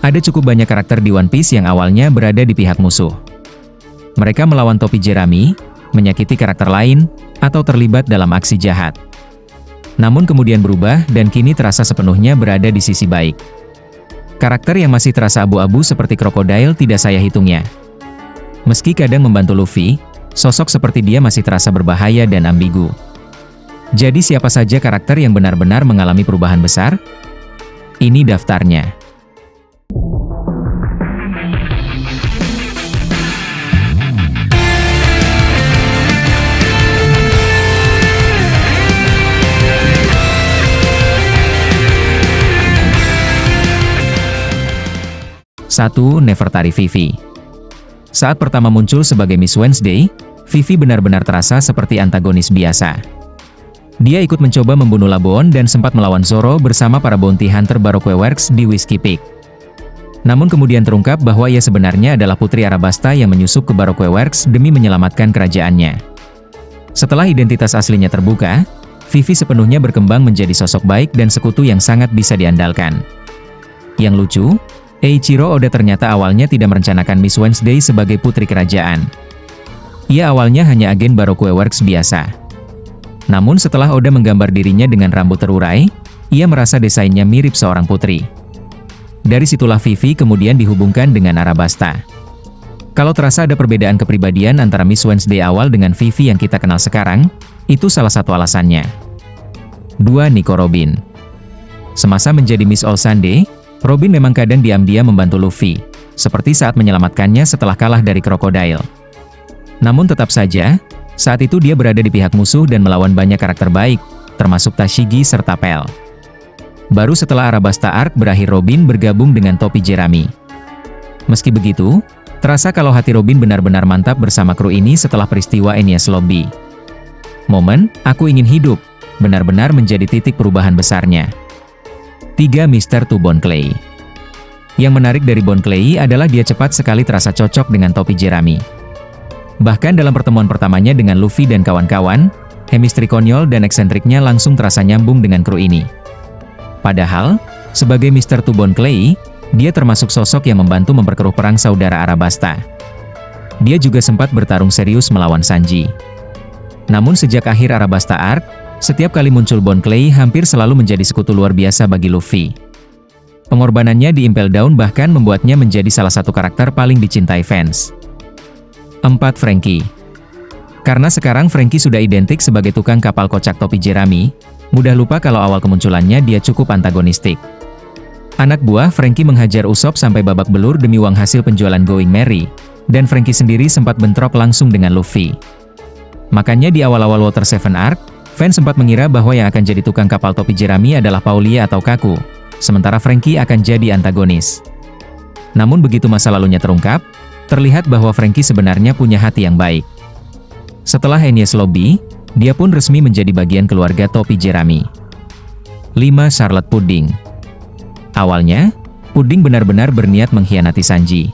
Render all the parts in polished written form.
Ada cukup banyak karakter di One Piece yang awalnya berada di pihak musuh. Mereka melawan topi jerami, menyakiti karakter lain, atau terlibat dalam aksi jahat. Namun kemudian berubah dan kini terasa sepenuhnya berada di sisi baik. Karakter yang masih terasa abu-abu seperti Crocodile tidak saya hitungnya. Meski kadang membantu Luffy, sosok seperti dia masih terasa berbahaya dan ambigu. Jadi siapa saja karakter yang benar-benar mengalami perubahan besar? Ini daftarnya. 1. Nefertari Vivi. Saat pertama muncul sebagai Miss Wednesday, Vivi benar-benar terasa seperti antagonis biasa. Dia ikut mencoba membunuh Labuan dan sempat melawan Zoro bersama para bounty hunter Baroque Works di Whiskey Peak. Namun kemudian terungkap bahwa ia sebenarnya adalah putri Arabasta yang menyusup ke Baroque Works demi menyelamatkan kerajaannya. Setelah identitas aslinya terbuka, Vivi sepenuhnya berkembang menjadi sosok baik dan sekutu yang sangat bisa diandalkan. Yang lucu, Eiichiro Oda ternyata awalnya tidak merencanakan Miss Wednesday sebagai putri kerajaan. Ia awalnya hanya agen Baroque Works biasa. Namun setelah Oda menggambar dirinya dengan rambut terurai, ia merasa desainnya mirip seorang putri. Dari situlah Vivi kemudian dihubungkan dengan Arabasta. Kalau terasa ada perbedaan kepribadian antara Miss Wednesday awal dengan Vivi yang kita kenal sekarang, itu salah satu alasannya. 2. Nico Robin. Semasa menjadi Miss All Sunday, Robin memang kadang diam-diam membantu Luffy, seperti saat menyelamatkannya setelah kalah dari Crocodile. Namun tetap saja, saat itu dia berada di pihak musuh dan melawan banyak karakter baik, termasuk Tashigi serta Pell. Baru setelah Arabasta Arc berakhir Robin bergabung dengan topi jerami. Meski begitu, terasa kalau hati Robin benar-benar mantap bersama kru ini setelah peristiwa Enies Lobby. Momen, aku ingin hidup, benar-benar menjadi titik perubahan besarnya. 3. Mr. Two Bone Clay. Yang menarik dari Bone Clay adalah dia cepat sekali terasa cocok dengan topi jerami. Bahkan dalam pertemuan pertamanya dengan Luffy dan kawan-kawan, chemistry konyol dan eksentriknya langsung terasa nyambung dengan kru ini. Padahal, sebagai Mr. Two Bone Clay, dia termasuk sosok yang membantu memperkeruh perang saudara Arabasta. Dia juga sempat bertarung serius melawan Sanji. Namun sejak akhir Arabasta Arc, setiap kali muncul Bone Clay hampir selalu menjadi sekutu luar biasa bagi Luffy. Pengorbanannya di Impel Down bahkan membuatnya menjadi salah satu karakter paling dicintai fans. 4. Franky. Karena sekarang Franky sudah identik sebagai tukang kapal kocak topi jerami, mudah lupa kalau awal kemunculannya dia cukup antagonistik. Anak buah Franky menghajar Usopp sampai babak belur demi uang hasil penjualan Going Merry, dan Franky sendiri sempat bentrok langsung dengan Luffy. Makanya di awal-awal Water 7 Arc, fans sempat mengira bahwa yang akan jadi tukang kapal topi jerami adalah Paulia atau Kaku, sementara Franky akan jadi antagonis. Namun begitu masa lalunya terungkap, terlihat bahwa Franky sebenarnya punya hati yang baik. Setelah Enies Lobby, dia pun resmi menjadi bagian keluarga topi jerami. 5. Charlotte Pudding. Awalnya, Pudding benar-benar berniat mengkhianati Sanji.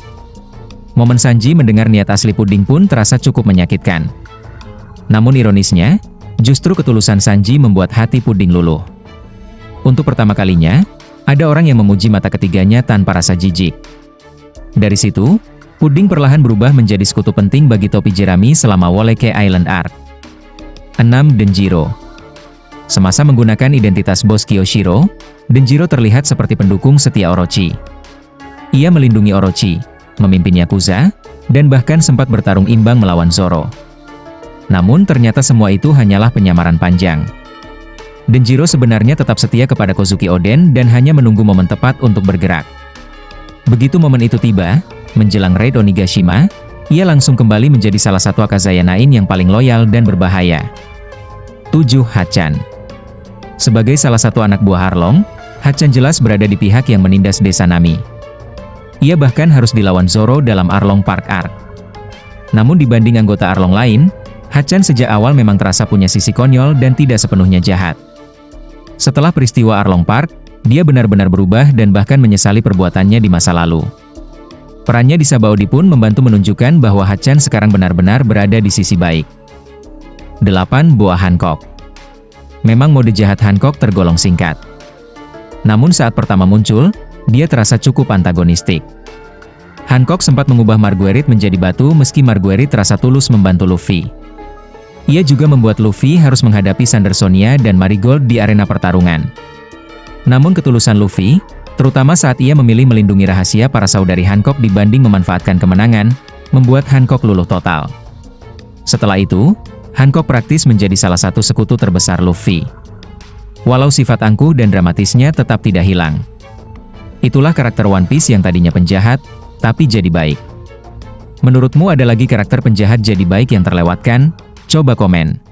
Momen Sanji mendengar niat asli Pudding pun terasa cukup menyakitkan. Namun ironisnya, justru ketulusan Sanji membuat hati Pudding luluh. Untuk pertama kalinya, ada orang yang memuji mata ketiganya tanpa rasa jijik. Dari situ, Pudding perlahan berubah menjadi sekutu penting bagi topi jerami selama Woleke Island Arc. 6. Denjiro. Semasa menggunakan identitas bos Kyoshiro, Denjiro terlihat seperti pendukung setia Orochi. Ia melindungi Orochi, memimpin Yakuza, dan bahkan sempat bertarung imbang melawan Zoro. Namun ternyata semua itu hanyalah penyamaran panjang. Denjiro sebenarnya tetap setia kepada Kozuki Oden dan hanya menunggu momen tepat untuk bergerak. Begitu momen itu tiba, menjelang raid Onigashima, ia langsung kembali menjadi salah satu Akazaya Nine yang paling loyal dan berbahaya. 7. Hachan. Sebagai salah satu anak buah Arlong, Hachan jelas berada di pihak yang menindas desa Nami. Ia bahkan harus dilawan Zoro dalam Arlong Park Arc. Namun dibanding anggota Arlong lain, Hachan sejak awal memang terasa punya sisi konyol dan tidak sepenuhnya jahat. Setelah peristiwa Arlong Park, dia benar-benar berubah dan bahkan menyesali perbuatannya di masa lalu. Perannya di Sabaody pun membantu menunjukkan bahwa Hachan sekarang benar-benar berada di sisi baik. 8. Boa Hancock. Memang mode jahat Hancock tergolong singkat. Namun saat pertama muncul, dia terasa cukup antagonistik. Hancock sempat mengubah Marguerite menjadi batu meski Marguerite terasa tulus membantu Luffy. Ia juga membuat Luffy harus menghadapi Sandersonia dan Marigold di arena pertarungan. Namun ketulusan Luffy, terutama saat ia memilih melindungi rahasia para saudari Hancock dibanding memanfaatkan kemenangan, membuat Hancock luluh total. Setelah itu, Hancock praktis menjadi salah satu sekutu terbesar Luffy. Walau sifat angkuh dan dramatisnya tetap tidak hilang. Itulah karakter One Piece yang tadinya penjahat, tapi jadi baik. Menurutmu ada lagi karakter penjahat jadi baik yang terlewatkan? Coba komen.